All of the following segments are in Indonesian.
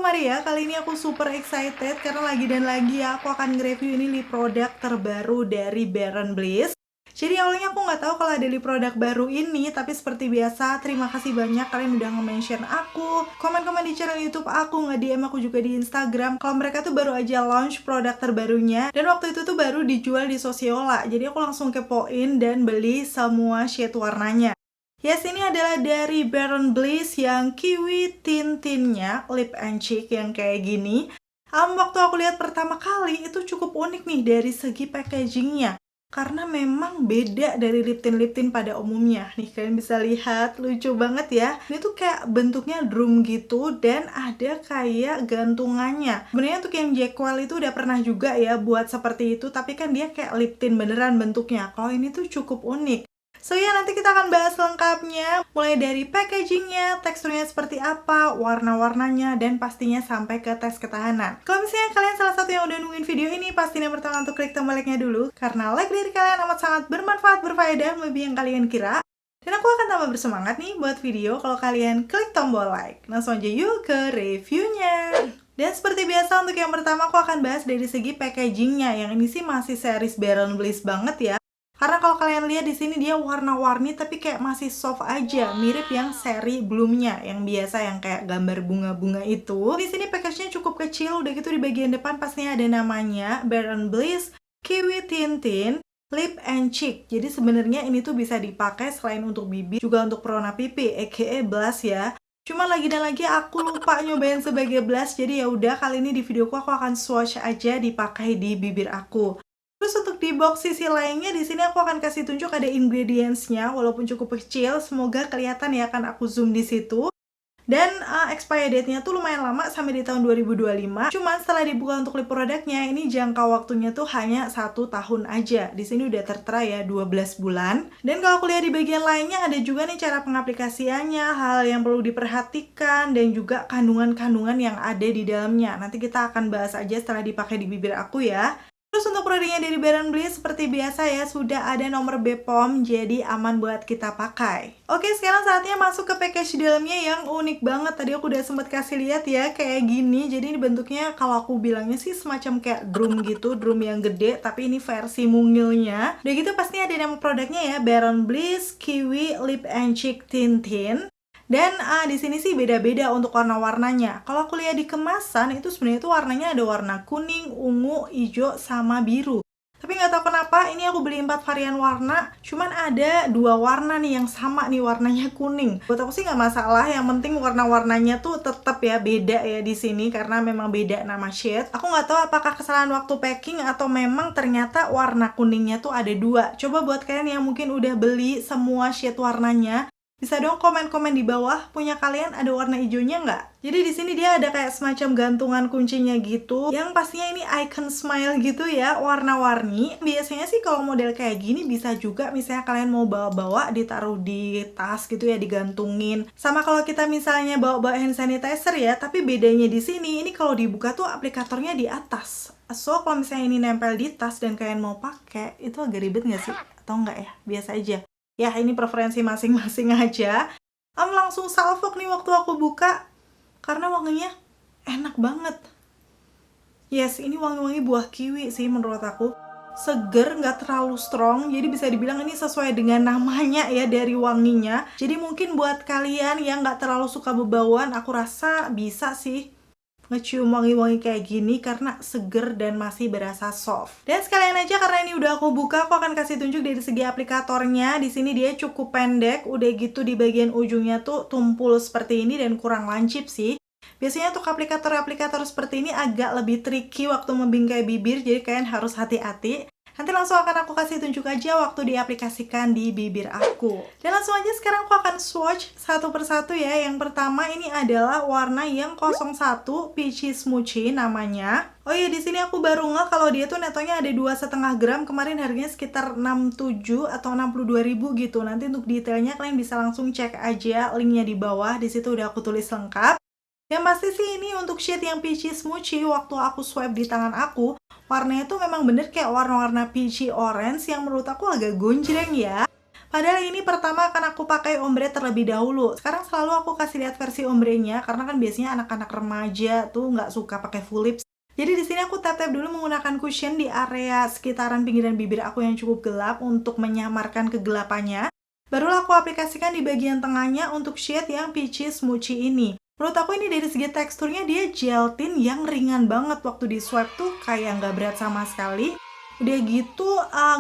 Maria, kali ini aku super excited karena lagi dan lagi ya aku akan nge-review ini lip produk terbaru dari Baron Bliss. Jadi awalnya aku nggak tahu kalau ada lip produk baru ini, tapi seperti biasa terima kasih banyak kalian udah nge-mention aku, komen-komen di channel YouTube aku, nge-DM aku juga di Instagram kalau mereka tuh baru aja launch produk terbarunya dan waktu itu tuh baru dijual di Sociola. Jadi aku langsung kepoin dan beli semua shade warnanya. Yes, ini adalah dari Baron Bliss yang kiwi tintinnya lip and cheek yang kayak gini. Waktu aku lihat pertama kali itu cukup unik nih dari segi packagingnya. Karena memang beda dari lip tint pada umumnya. Nih kalian bisa lihat, lucu banget ya. Ini tuh kayak bentuknya drum gitu dan ada kayak gantungannya. Sebenarnya untuk yang Jackwell itu udah pernah juga ya buat seperti itu, tapi kan dia kayak lip tint beneran bentuknya. Kalau ini tuh cukup unik. So ya, nanti kita akan bahas lengkapnya, mulai dari packagingnya, teksturnya seperti apa, warna-warnanya, dan pastinya sampai ke tes ketahanan. Kalau misalnya kalian salah satu yang udah nungguin video ini, pastinya yang pertama untuk klik tombol like-nya dulu, karena like dari kalian amat sangat bermanfaat, berfaedah, lebih yang kalian kira. Dan aku akan tambah bersemangat nih buat video kalau kalian klik tombol like. Langsung aja yuk ke reviewnya. Dan seperti biasa untuk yang pertama aku akan bahas dari segi packagingnya. Yang ini sih masih series Baron Bliss banget ya. Karena kalau kalian lihat di sini dia warna-warni tapi kayak masih soft aja, mirip yang seri Bloom-nya yang biasa yang kayak gambar bunga-bunga itu. Di sini package-nya cukup kecil, udah gitu di bagian depan pastinya ada namanya Baron Bliss Kiwi Tintin Lip and Cheek. Jadi sebenarnya ini tuh bisa dipakai selain untuk bibir juga untuk perona pipi, aka blush ya. Cuma lagi dan lagi aku lupa nyobain sebagai blush, jadi ya udah kali ini di videoku aku akan swatch aja dipakai di bibir aku. Terus untuk di box sisi lainnya di sini aku akan kasih tunjuk ada ingredients-nya walaupun cukup kecil, semoga kelihatan ya, akan aku zoom di situ. Dan expiry date-nya tuh lumayan lama sampai di tahun 2025. Cuman setelah dibuka untuk lip produknya ini jangka waktunya tuh hanya 1 tahun aja. Di sini udah tertera ya 12 bulan. Dan kalau aku lihat di bagian lainnya ada juga nih cara pengaplikasiannya, hal yang perlu diperhatikan dan juga kandungan-kandungan yang ada di dalamnya. Nanti kita akan bahas aja setelah dipakai di bibir aku ya. Terus untuk produknya dari Baron Bliss seperti biasa ya sudah ada nomor BPOM, jadi aman buat kita pakai. Oke, sekarang saatnya masuk ke package dalamnya yang unik banget. Tadi aku udah sempet kasih lihat ya kayak gini. Jadi ini bentuknya kalau aku bilangnya sih semacam kayak drum gitu, drum yang gede, tapi ini versi mungilnya. Udah gitu pastinya ada nama produknya ya, Baron Bliss Kiwi Lip and Cheek Tintin. Dan di sini sih beda-beda untuk warna-warnanya. Kalau aku lihat di kemasan itu sebenarnya tuh warnanya ada warna kuning, ungu, hijau, sama biru. Tapi nggak tahu kenapa ini aku beli 4 varian warna, cuman ada 2 warna nih yang sama nih warnanya kuning. Buat aku sih nggak masalah, yang penting warna-warnanya tuh tetap ya beda ya di sini karena memang beda nama shade. Aku nggak tahu apakah kesalahan waktu packing atau memang ternyata warna kuningnya tuh ada 2. Coba buat kalian yang mungkin udah beli semua shade warnanya, bisa dong komen-komen di bawah, punya kalian ada warna hijaunya nggak? Jadi di sini dia ada kayak semacam gantungan kuncinya gitu, yang pastinya ini icon smile gitu ya, warna-warni. Biasanya sih kalau model kayak gini bisa juga misalnya kalian mau bawa-bawa ditaruh di tas gitu ya, digantungin. Sama kalau kita misalnya bawa-bawa hand sanitizer ya, tapi bedanya di sini, ini kalau dibuka tuh aplikatornya di atas. So kalau misalnya ini nempel di tas dan kalian mau pakai, itu agak ribet nggak sih? Atau nggak ya? Biasa aja. Ya ini preferensi masing-masing aja. Langsung salfok nih waktu aku buka karena wanginya enak banget. Yes, ini wangi-wangi buah kiwi sih menurut aku. Seger, nggak terlalu strong, jadi bisa dibilang ini sesuai dengan namanya ya dari wanginya. Jadi mungkin buat kalian yang nggak terlalu suka bebauan, aku rasa bisa sih ngecium wangi-wangi kayak gini karena seger dan masih berasa soft. Dan sekalian aja karena ini udah aku buka, aku akan kasih tunjuk dari segi aplikatornya. Di sini dia cukup pendek, udah gitu di bagian ujungnya tuh tumpul seperti ini dan kurang lancip sih. Biasanya untuk aplikator-aplikator seperti ini agak lebih tricky waktu membingkai bibir, jadi kalian harus hati-hati. Nanti langsung akan aku kasih tunjuk aja waktu diaplikasikan di bibir aku. Dan langsung aja sekarang aku akan swatch satu persatu ya. Yang pertama ini adalah warna yang 01 Peachy Smoochie namanya. Oh iya, di sini aku baru ngeh kalau dia tuh netonya ada 2,5 gram. Kemarin harganya sekitar 67 atau 62.000 gitu. Nanti untuk detailnya kalian bisa langsung cek aja linknya di bawah. Di situ udah aku tulis lengkap. Yang pasti sih ini untuk shade yang Peachy Smoochie, waktu aku swipe di tangan aku, warnanya tuh memang bener kayak warna-warna peachy orange yang menurut aku agak gonjreng ya. Padahal ini pertama akan aku pakai ombre terlebih dahulu. Sekarang selalu aku kasih lihat versi ombrenya karena kan biasanya anak-anak remaja tuh nggak suka pakai full lips. Jadi di sini aku tap-tap dulu menggunakan cushion di area sekitaran pinggiran bibir aku yang cukup gelap untuk menyamarkan kegelapannya. Barulah aku aplikasikan di bagian tengahnya untuk shade yang peachy smoothie ini. Menurut aku ini dari segi teksturnya dia gel tint yang ringan banget, waktu di swipe tuh kayak nggak berat sama sekali. Udah gitu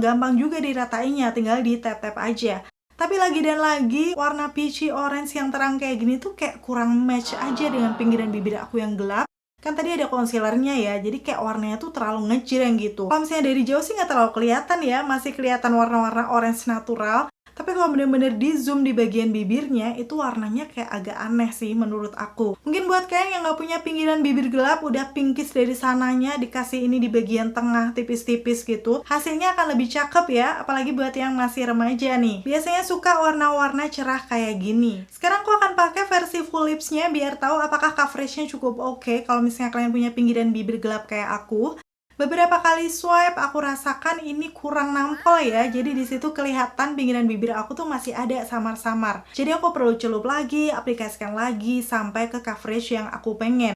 gampang juga diratainya, tinggal di tap-tap aja. Tapi lagi dan lagi warna peachy orange yang terang kayak gini tuh kayak kurang match aja dengan pinggiran bibir aku yang gelap. Kan tadi ada concealernya ya, jadi kayak warnanya tuh terlalu ngejreng gitu. Kalau misalnya dari jauh sih nggak terlalu kelihatan ya, masih kelihatan warna-warna orange natural. Tapi kalau bener-bener di zoom di bagian bibirnya, itu warnanya kayak agak aneh sih menurut aku. Mungkin buat kalian yang nggak punya pinggiran bibir gelap, udah pinkish dari sananya, dikasih ini di bagian tengah tipis-tipis gitu, hasilnya akan lebih cakep ya, apalagi buat yang masih remaja nih. Biasanya suka warna-warna cerah kayak gini. Sekarang aku akan pakai versi full lipsnya biar tahu apakah coveragenya cukup oke kalau misalnya kalian punya pinggiran bibir gelap kayak aku. Beberapa kali swipe aku rasakan ini kurang nampol ya, jadi di situ kelihatan pinggiran bibir aku tuh masih ada samar-samar. Jadi aku perlu celup lagi, aplikasikan lagi sampai ke coverage yang aku pengen.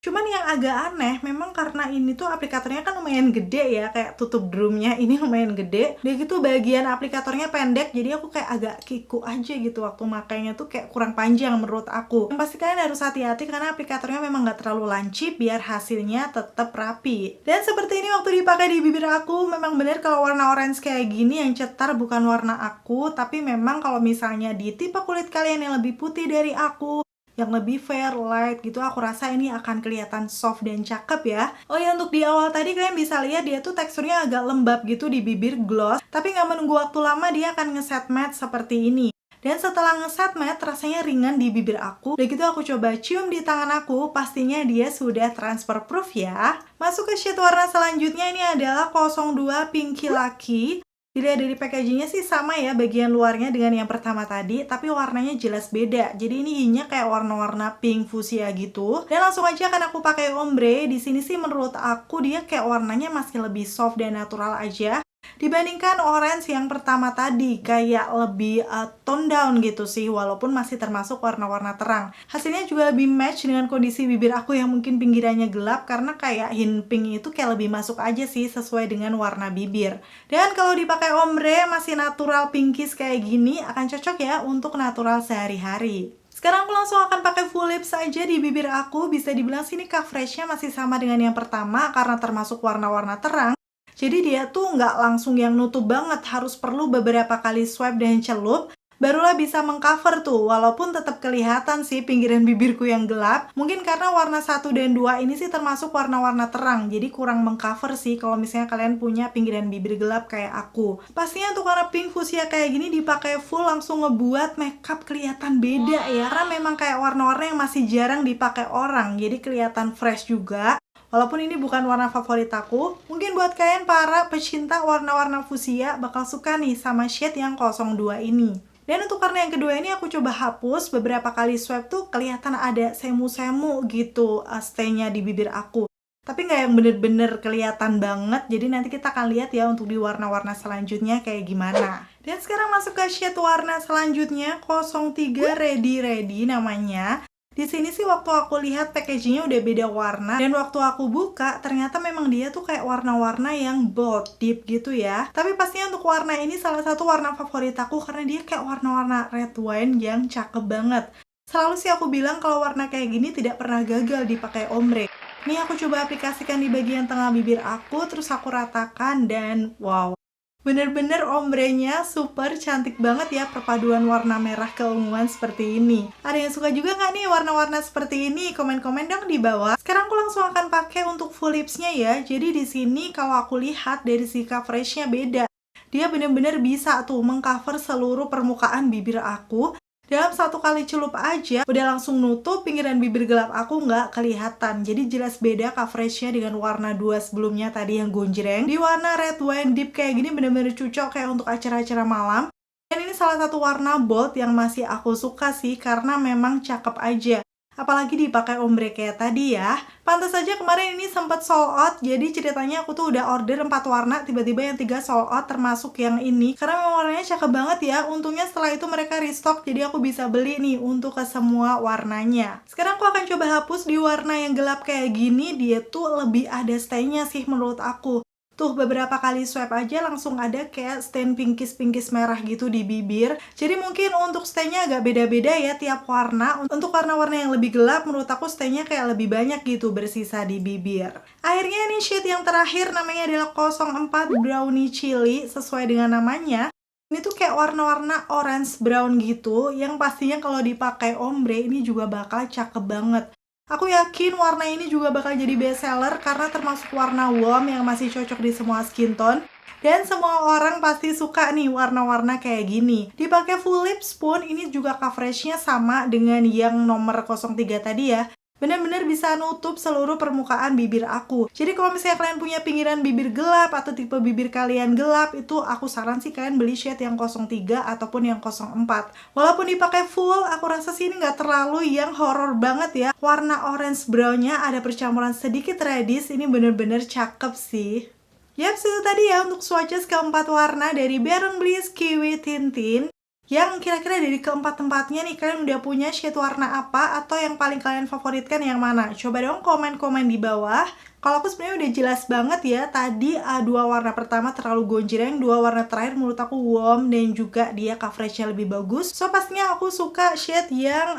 Cuman yang agak aneh, memang karena ini tuh aplikatornya kan lumayan gede ya, kayak tutup drumnya ini lumayan gede. Dia gitu bagian aplikatornya pendek, jadi aku kayak agak kiku aja gitu waktu makainya tuh kayak kurang panjang menurut aku. Yang pasti kalian harus hati-hati karena aplikatornya memang nggak terlalu lancip biar hasilnya tetap rapi. Dan seperti ini waktu dipakai di bibir aku, memang bener kalau warna orange kayak gini yang cetar bukan warna aku, tapi memang kalau misalnya di tipe kulit kalian yang lebih putih dari aku, yang lebih fair, light gitu, aku rasa ini akan kelihatan soft dan cakep ya. Oh ya, untuk di awal tadi kalian bisa lihat dia tuh teksturnya agak lembab gitu di bibir, gloss, tapi nggak menunggu waktu lama dia akan ngeset matte seperti ini. Dan setelah ngeset matte, rasanya ringan di bibir aku. Udah gitu aku coba cium di tangan aku, pastinya dia sudah transfer proof ya. Masuk ke shade warna selanjutnya, ini adalah 02 Pinky Lucky. Dilihat dari packagingnya sih sama ya bagian luarnya dengan yang pertama tadi, tapi warnanya jelas beda. Jadi ini hanya kayak warna-warna pink fuchsia gitu. Dan langsung aja akan aku pakai ombre. Di sini sih menurut aku dia kayak warnanya masih lebih soft dan natural aja dibandingkan orange yang pertama tadi, kayak lebih tone down gitu sih, walaupun masih termasuk warna-warna terang. Hasilnya juga lebih match dengan kondisi bibir aku yang mungkin pinggirannya gelap, karena kayak hint pink itu kayak lebih masuk aja sih sesuai dengan warna bibir. Dan kalau dipakai ombre masih natural pinkish kayak gini, akan cocok ya untuk natural sehari-hari. Sekarang aku langsung akan pakai full lips aja di bibir aku. Bisa dibilang sini coveragenya masih sama dengan yang pertama karena termasuk warna-warna terang. Jadi dia tuh nggak langsung yang nutup banget, harus perlu beberapa kali swipe dan celup, barulah bisa mengcover tuh, walaupun tetap kelihatan sih pinggiran bibirku yang gelap. Mungkin karena warna 1 dan 2 ini sih termasuk warna-warna terang, jadi kurang mengcover sih kalau misalnya kalian punya pinggiran bibir gelap kayak aku. Pastinya untuk warna pink fuchsia kayak gini dipakai full langsung ngebuat makeup kelihatan beda ya, karena memang kayak warna-warna yang masih jarang dipakai orang, jadi kelihatan fresh juga. Walaupun ini bukan warna favorit aku, mungkin buat kalian para pecinta warna-warna fuchsia bakal suka nih sama shade yang 02 ini. Dan untuk warna yang kedua ini aku coba hapus, beberapa kali swipe tuh kelihatan ada semu-semu gitu stay-nya di bibir aku. Tapi nggak yang bener-bener kelihatan banget, jadi nanti kita akan lihat ya untuk di warna-warna selanjutnya kayak gimana. Dan sekarang masuk ke shade warna selanjutnya, 03 Ready namanya. Di sini sih waktu aku lihat packagingnya udah beda warna, dan waktu aku buka ternyata memang dia tuh kayak warna-warna yang bold, deep gitu ya. Tapi pastinya untuk warna ini salah satu warna favorit aku karena dia kayak warna-warna red wine yang cakep banget. Selalu sih aku bilang kalau warna kayak gini tidak pernah gagal dipakai ombre. Nih aku coba aplikasikan di bagian tengah bibir aku, terus aku ratakan dan wow. Bener-bener ombrenya super cantik banget ya, perpaduan warna merah keunguan seperti ini. Ada yang suka juga nggak nih warna-warna seperti ini? Komen-komen dong di bawah. Sekarang aku langsung akan pakai untuk full lipsnya ya. Jadi di sini kalau aku lihat dari si coveragenya beda. Dia bener-bener bisa tuh mengcover seluruh permukaan bibir aku. Dalam satu kali celup aja, udah langsung nutup pinggiran bibir gelap aku nggak kelihatan. Jadi jelas beda coveragenya dengan warna 2 sebelumnya tadi yang gonjreng. Di warna red wine deep kayak gini bener-bener cocok kayak untuk acara-acara malam. Dan ini salah satu warna bold yang masih aku suka sih, karena memang cakep aja. Apalagi dipakai ombre kayak tadi ya. Pantas saja kemarin ini sempat sold out. Jadi ceritanya aku tuh udah order 4 warna, tiba-tiba yang 3 sold out termasuk yang ini. Karena memang warnanya cakep banget ya. Untungnya setelah itu mereka restock, jadi aku bisa beli nih untuk ke semua warnanya. Sekarang aku akan coba hapus di warna yang gelap kayak gini. Dia tuh lebih ada stay-nya sih menurut aku. Tuh beberapa kali swipe aja langsung ada kayak stain pinkish merah gitu di bibir. Jadi mungkin untuk stay-nya agak beda-beda ya tiap warna. Untuk warna-warna yang lebih gelap menurut aku stay-nya kayak lebih banyak gitu bersisa di bibir. Akhirnya ini shade yang terakhir namanya adalah 04 Brownie Chili. Sesuai dengan namanya, ini tuh kayak warna-warna orange brown gitu, yang pastinya kalau dipakai ombre ini juga bakal cakep banget. Aku yakin warna ini juga bakal jadi best seller karena termasuk warna warm yang masih cocok di semua skin tone. Dan semua orang pasti suka nih warna-warna kayak gini. Dipakai full lips pun ini juga coveragenya sama dengan yang nomor 03 tadi ya. Bener-bener bisa nutup seluruh permukaan bibir aku. Jadi kalau misalnya kalian punya pinggiran bibir gelap atau tipe bibir kalian gelap, itu aku saran sih kalian beli shade yang 03 ataupun yang 04. Walaupun dipakai full, aku rasa sih ini nggak terlalu yang horror banget ya. Warna orange brownnya ada percampuran sedikit reddish, ini bener-bener cakep sih. Yaps, itu tadi ya untuk swatches keempat warna dari Baron Bliss Kiwi Tintin. Yang kira-kira dari keempat-tempatnya nih kalian udah punya shade warna apa atau yang paling kalian favoritkan yang mana? Coba dong komen-komen di bawah. Kalau aku sebenarnya udah jelas banget ya, tadi dua warna pertama terlalu gonjreng, dua warna terakhir menurut aku warm dan juga dia coveragenya lebih bagus. So pastinya aku suka shade yang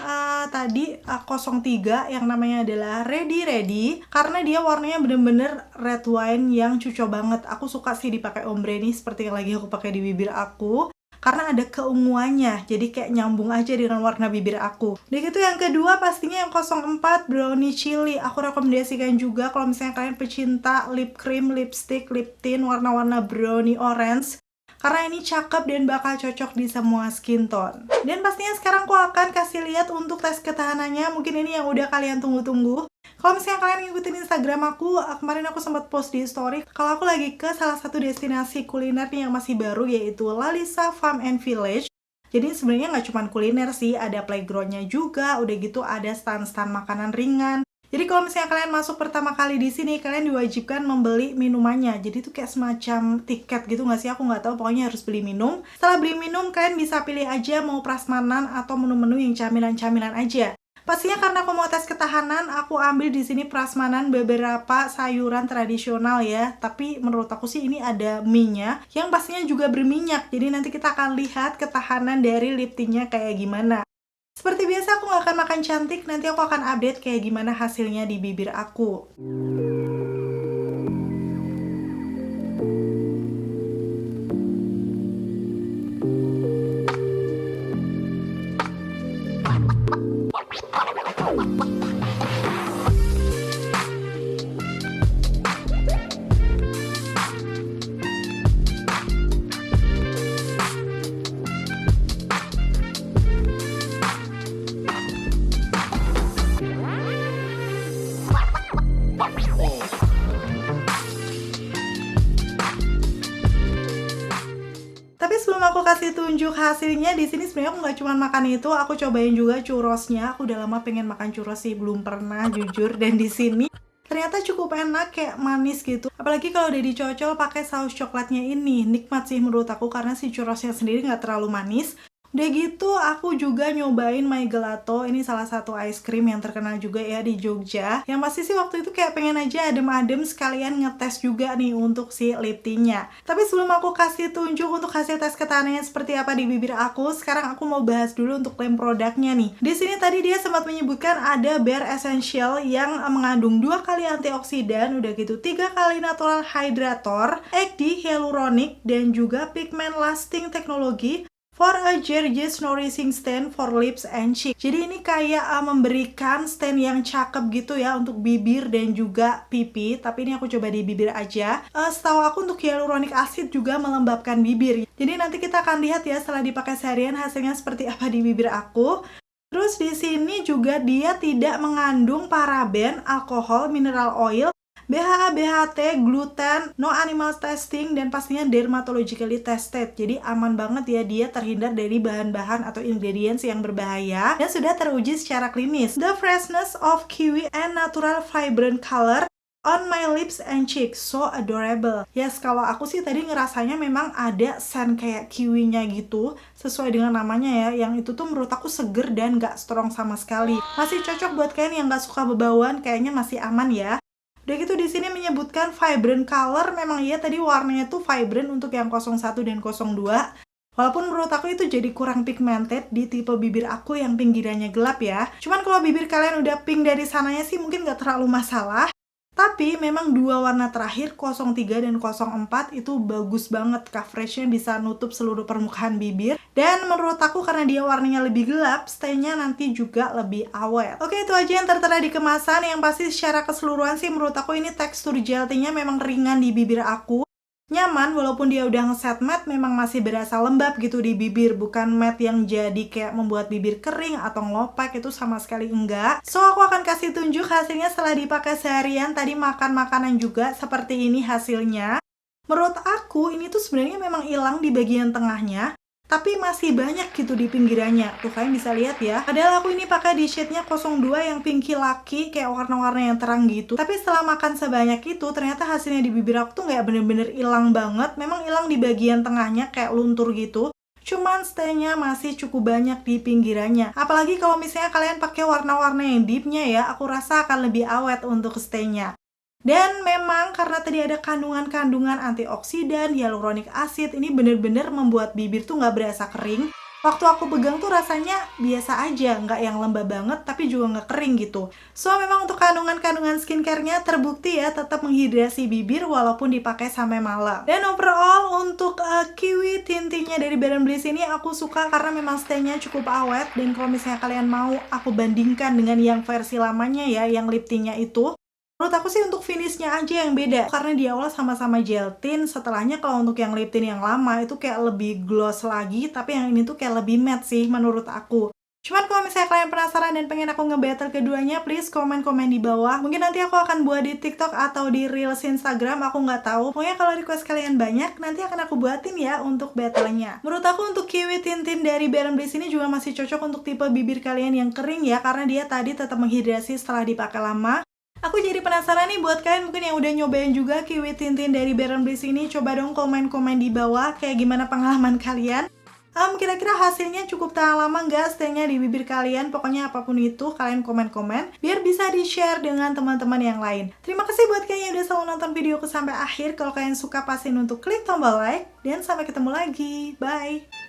tadi 03 yang namanya adalah Ready Ready karena dia warnanya bener-bener red wine yang cucok banget. Aku suka sih dipakai ombre nih seperti yang lagi aku pakai di bibir aku. Karena ada keunguannya, jadi kayak nyambung aja dengan warna bibir aku. Dan itu yang kedua pastinya yang 04 Brownie Chili. Aku rekomendasikan juga kalau misalnya kalian pecinta lip cream, lipstick, lip tint, warna-warna brownie orange. Karena ini cakep dan bakal cocok di semua skin tone. Dan pastinya sekarang aku akan kasih lihat untuk tes ketahanannya. Mungkin ini yang udah kalian tunggu-tunggu. Kalau misalnya kalian ngikutin Instagram aku, kemarin aku sempat post di story kalau aku lagi ke salah satu destinasi kuliner nih yang masih baru, yaitu Lalisa Farm and Village. Jadi sebenarnya nggak cuma kuliner sih, ada playgroundnya juga, udah gitu ada stand-stand makanan ringan. Jadi kalau misalnya kalian masuk pertama kali di sini, kalian diwajibkan membeli minumannya. Jadi itu kayak semacam tiket gitu nggak sih? Aku nggak tahu, pokoknya harus beli minum. Setelah beli minum, kalian bisa pilih aja mau prasmanan atau menu-menu yang camilan-camilan aja. Pastinya karena aku mau tes ketahanan, aku ambil di sini prasmanan beberapa sayuran tradisional ya. Tapi menurut aku sih ini ada mie-nya yang pastinya juga berminyak. Jadi nanti kita akan lihat ketahanan dari lip tint-nya kayak gimana. Seperti biasa aku nggak akan makan cantik, nanti aku akan update kayak gimana hasilnya di bibir aku. Tapi sebelum aku kasih tunjuk hasilnya, di sini sebenarnya aku nggak cuma makan itu, aku cobain juga churrosnya. Aku udah lama pengen makan churros sih, belum pernah jujur. Dan di sini ternyata cukup enak, kayak manis gitu. Apalagi kalau udah dicocol pakai saus coklatnya ini, nikmat sih menurut aku karena si churrosnya sendiri nggak terlalu manis. Udah gitu aku juga nyobain My Gelato. Ini salah satu ice cream yang terkenal juga ya di Jogja. Yang pasti sih waktu itu kayak pengen aja adem-adem sekalian ngetes juga nih untuk si lip tint-nya. Tapi sebelum aku kasih tunjuk untuk hasil tes ketahanannya seperti apa di bibir aku, sekarang aku mau bahas dulu untuk klaim produknya nih. Di sini tadi dia sempat menyebutkan ada Bare Essential yang mengandung 2 kali antioksidan, udah gitu 3 kali natural hydrator, ECD hyaluronic, dan juga pigment lasting teknologi for a gorgeous nourishing stain for lips and cheek. Jadi ini kayak memberikan stain yang cakep gitu ya untuk bibir dan juga pipi. Tapi ini aku coba di bibir aja. Setahu aku untuk hyaluronic acid juga melembabkan bibir. Jadi nanti kita akan lihat ya setelah dipakai seharian hasilnya seperti apa di bibir aku. Terus di sini juga dia tidak mengandung paraben, alkohol, mineral oil, BHA, BHT, gluten, no animal testing, dan pastinya dermatologically tested. Jadi aman banget ya, dia terhindar dari bahan-bahan atau ingredients yang berbahaya dan sudah teruji secara klinis. The freshness of kiwi and natural vibrant color on my lips and cheeks, so adorable. Yes, kalau aku sih tadi ngerasanya memang ada scent kayak kiwinya gitu, sesuai dengan namanya ya, yang itu tuh menurut aku seger dan gak strong sama sekali. Masih cocok buat kalian yang gak suka bebauan, kayaknya masih aman ya. Udah gitu di sini menyebutkan vibrant color, memang iya tadi warnanya tuh vibrant untuk yang 01 dan 02. Walaupun menurut aku itu jadi kurang pigmented di tipe bibir aku yang pinggirannya gelap ya. Cuman kalau bibir kalian udah pink dari sananya sih mungkin gak terlalu masalah. Tapi memang dua warna terakhir 03 dan 04 itu bagus banget, coveragenya bisa nutup seluruh permukaan bibir. Dan menurut aku karena dia warnanya lebih gelap, stay-nya nanti juga lebih awet. Oke, itu aja yang tertera di kemasan. Yang pasti secara keseluruhan sih menurut aku ini tekstur gelatinnya memang ringan di bibir aku. Nyaman, walaupun dia udah ngeset matte, memang masih berasa lembab gitu di bibir. Bukan matte yang jadi kayak membuat bibir kering atau ngelopek, itu sama sekali enggak. So, aku akan kasih tunjuk hasilnya setelah dipakai seharian. Tadi makan makanan juga, seperti ini hasilnya. Menurut aku, ini tuh sebenarnya memang hilang di bagian tengahnya, tapi masih banyak gitu di pinggirannya. Tuh kalian bisa lihat ya. Padahal aku ini pakai di shade-nya 02 yang pinky lucky, kayak warna-warna yang terang gitu. Tapi setelah makan sebanyak itu, ternyata hasilnya di bibir aku tuh nggak bener-bener hilang banget. Memang hilang di bagian tengahnya kayak luntur gitu. Cuman stay-nya masih cukup banyak di pinggirannya. Apalagi kalau misalnya kalian pakai warna-warna yang deep-nya ya, aku rasa akan lebih awet untuk stay-nya. Dan memang karena tadi ada kandungan-kandungan antioksidan, hyaluronic acid, ini bener-bener membuat bibir tuh nggak berasa kering. Waktu aku pegang tuh rasanya biasa aja, nggak yang lembab banget, tapi juga nggak kering gitu. So, memang untuk kandungan-kandungan skincare-nya terbukti ya, tetap menghidrasi bibir walaupun dipakai sampai malam. Dan overall, untuk kiwi tintinya dari Baron Bliss ini aku suka karena memang stay-nya cukup awet. Dan kalau misalnya kalian mau, aku bandingkan dengan yang versi lamanya ya, yang lip tint-nya itu. Menurut aku sih untuk finishnya aja yang beda, karena di awal sama-sama gel tint, setelahnya kalau untuk yang lip tint yang lama itu kayak lebih gloss lagi, tapi yang ini tuh kayak lebih matte sih menurut aku. Cuman kalau misalnya kalian penasaran dan pengen aku nge-battle keduanya, please komen-komen di bawah. Mungkin nanti aku akan buat di TikTok atau di Reels Instagram, aku nggak tahu. Pokoknya kalau request kalian banyak, nanti akan aku buatin ya untuk battle-nya. Menurut aku untuk kiwi tint dari Baron Bliss ini juga masih cocok untuk tipe bibir kalian yang kering ya, karena dia tadi tetap menghidrasi setelah dipakai lama. Aku jadi penasaran nih buat kalian mungkin yang udah nyobain juga kiwi tint dari Baron Bliss ini. Coba dong komen-komen di bawah kayak gimana pengalaman kalian. Kira-kira hasilnya cukup tahan lama nggak stay-nya di bibir kalian? Pokoknya apapun itu kalian komen-komen biar bisa di-share dengan teman-teman yang lain. Terima kasih buat kalian yang udah selalu nonton videoku sampai akhir. Kalau kalian suka pastiin untuk klik tombol like dan sampai ketemu lagi. Bye!